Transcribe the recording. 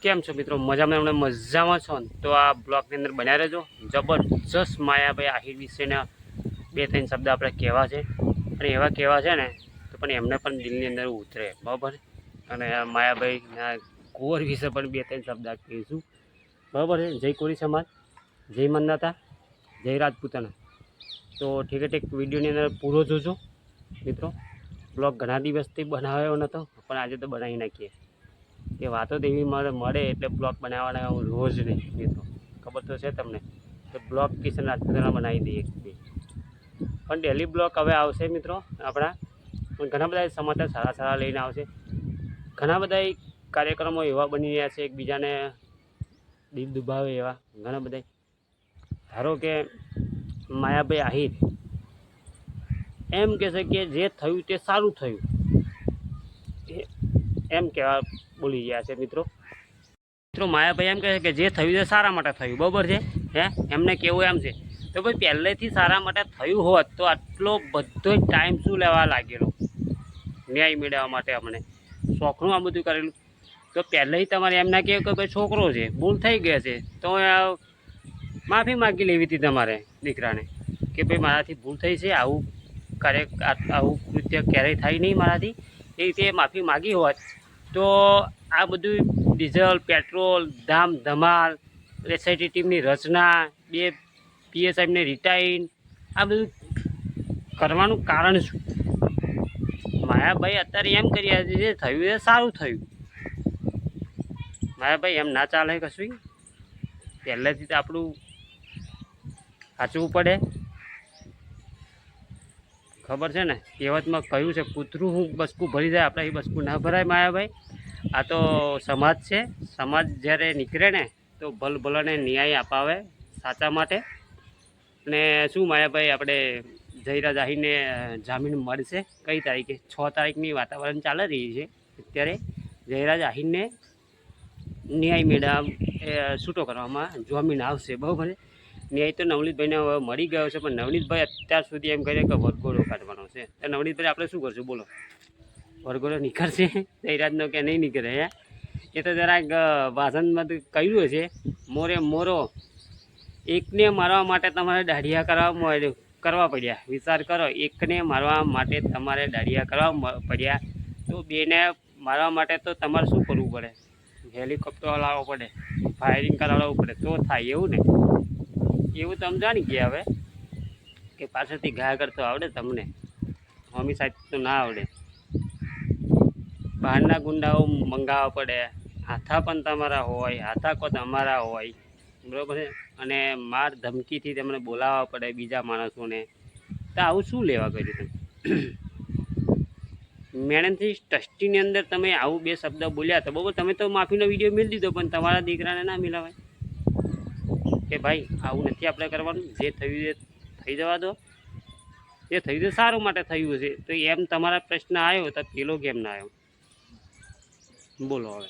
કેમ છો મિત્રો? મજામાં છો ને? તો આ બ્લોગની અંદર બન્યા રહેજો. જબરજસ્ત માયાભાઈ આહિર વિશેના 2-3 શબ્દ આપણે કહેવા છે, અને એવા કહેવા છે ને તો પણ એમને પણ દિલની અંદર ઉતરે, બરાબર. અને આ માયાભાઈના કુંવર વિશે પણ 2-3 શબ્દ કહીશું, બરાબર છે. જય કોળી સમાજ, જય મન્નાતા, જય રાજપૂતાના. તો ઠીક વિડીયોની અંદર પૂરો જોજો મિત્રો. બ્લોગ ઘણા દિવસથી બનાવ્યો નહોતો, પણ આજે તો બનાવી નાખીએ. કે વાતો તો એવી મળે એટલે બ્લોગ બનાવવાના હું રોજ નહીં મિત્રો, ખબર તો છે તમને. તો બ્લોગ કિશન રાજપૂતાના બનાવી દઈએ, પણ ડેલી બ્લોગ હવે આવશે મિત્રો આપણા. પણ ઘણા બધા સમાચાર સારા લઈને આવશે. ઘણા બધા કાર્યક્રમો એવા બની રહ્યા છે એકબીજાને દિલ દુભાવે એવા ઘણા બધા. ધારો કે માયાભાઈ આહિર એમ કહેશે કે જે થયું તે સારું થયું, એમ કહેવા બોલી ગયા છે મિત્રો. માયાભાઈ એમ કહે છે કે જે થયું તે સારા માટે થયું, બરાબર છે. એમને કેવું એમ છે તો ભાઈ પહેલેથી સારા માટે થયું હોત તો આટલો બધો ટાઈમ શું લેવા લાગેલો ન્યાય મેળવવા માટે? અમને શોખનું આ બધું કરેલું તો પહેલેથી તમારે એમ ના કહેવાય કે ભાઈ છોકરો છે, ભૂલ થઈ ગયા છે તો માફી માગી લેવી હતી તમારે દીકરાને, કે ભાઈ મારાથી ભૂલ થઈ છે, આવું કૃત્ય ક્યારેય થાય નહીં મારાથી, એ રીતે માફી માગી હોત તો આ બધું ડીઝલ પેટ્રોલ ધામ ધમાલ એસઆઈટી ટીમની રચના, 2 પીએસઆઈને રિટાયર, આ બધું કરવાનું કારણ શું? માયાભાઈ અત્યારે એમ કર્યા છે જે થયું એ સારું થયું. માયાભાઈ એમ ના ચાલે કશું. પહેલેથી તો આપણું સાચવું પડે, ખબર છે ને. કહેવતમાં કહ્યું છે કૂતરું હું બસકું ભરી જાય, આપણે એ બસકું ના ભરાય માયાભાઈ. આ તો સમાજ છે, સમાજ જ્યારે નીકળે ને તો ભલભલાને ન્યાય અપાવે સાચા માટે. અને શું માયાભાઈ આપણે જયરાજ આહિરને જામીન મળશે કઈ તારીખે? 6 તારીખની વાતાવરણ ચાલી રહી છે અત્યારે. જયરાજ આહિરને ન્યાય મેળવવા છૂટો કરવામાં જામીન આવશે, બરાબર. ન્યાય તો નવનીતભાઈને હવે મળી ગયો છે, પણ નવનીતભાઈ અત્યાર સુધી એમ કહે કે વરઘોડો કાઢવાનો છે. તો નવનીતભાઈ આપણે શું કરશું બોલો? વરઘોડો નીકળશે જયરાજનો કે નહીં નીકળે? એ તો જરાક ભાષણમાં તો કહ્યું છે મોરે મોરો એકને મારવા માટે તમારે દાઢિયા કરવા પડ્યા. વિચાર કરો, એકને મારવા માટે તમારે દાઢિયા કરવા પડ્યા, તો 2ને મારવા માટે તો તમારે શું કરવું પડે? હેલિકોપ્ટર લાવવો પડે, ફાયરિંગ કરાવવું પડે તો થાય, એવું ને? એવું તમે જાણી ગયા હવે કે પાછળથી ઘા કરતો આવડે તમને, મમ્મી સાહેબ તો ના આવડે. બહારના ગુંડાઓ મંગાવવા પડે, હાથા પણ તમારા હોય, હાથા કોઈ તમારા હોય, બરાબર છે. અને માર ધમકીથી તમને બોલાવવા પડે બીજા માણસોને. તો આવું શું લેવા કર્યું તમે? મેડમથી ટ્રસ્ટીની અંદર તમે આવું 2 શબ્દ બોલ્યા તો બરાબર, તમે તો માફીનો વિડીયો મેળ દીધો, પણ તમારા દીકરાને ના મિલાવાય કે ભાઈ આવું નથી આપણે કરવાનું, જે થયું એ થઈ જવા દો, જે થયું તે સારું માટે થયું છે. તો એમ તમારા પ્રશ્ન આવ્યો તો પેલો કેમ ના આવ્યો બોલો હવે?